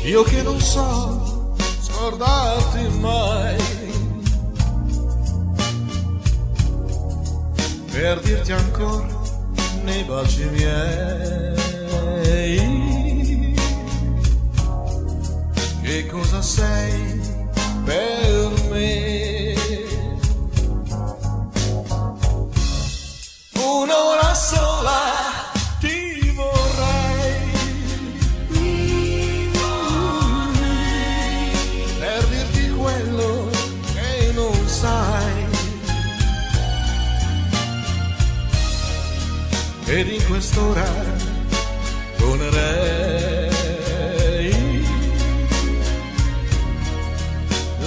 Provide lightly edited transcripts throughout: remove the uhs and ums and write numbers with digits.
io che non so scordarti mai, per dirti ancora nei baci miei che cosa sei per me. Un'ora sola ti vorrei, per dirti quello che non sai, ed in quest'ora donerei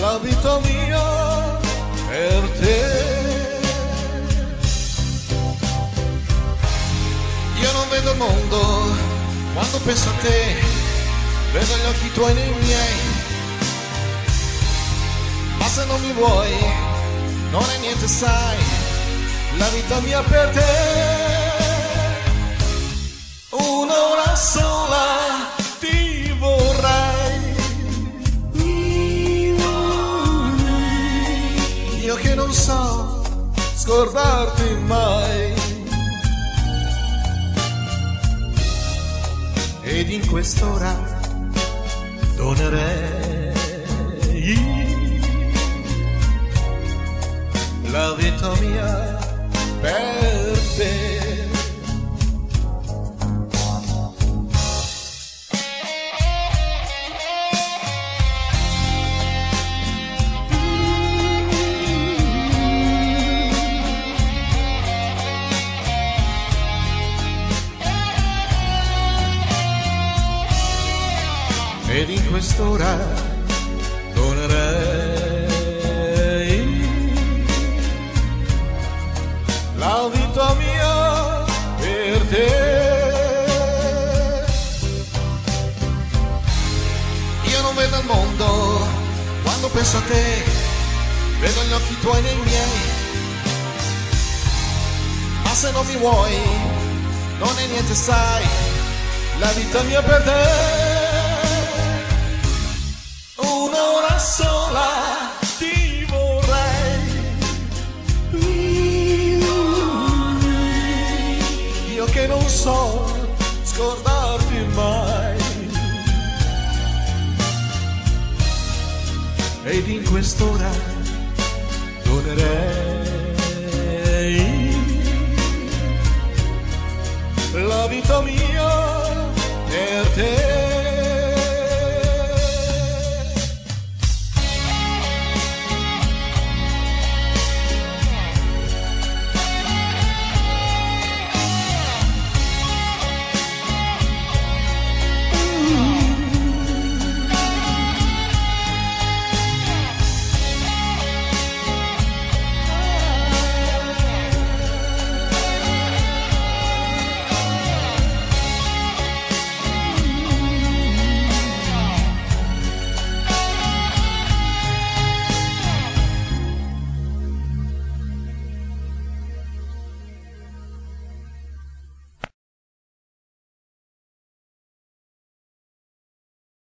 la vita mia per te. Io non vedo il mondo quando penso a te, vedo gli occhi tuoi nei miei, ma se non mi vuoi non è niente, sai, la vita mia per te. Un'ora sola ti vorrei, io che non so scordarti mai, ed in quest'ora donerei la vita mia per te. Ed in quest'ora donerei la vita mia per te. Io non vedo il mondo quando penso a te, vedo gli occhi tuoi nei miei, ma se non mi vuoi non è niente, sai, la vita mia per te. Un'ora sola ti vorrei, io che non so scordarti mai, ed in quest'ora donerei la vita mia per te.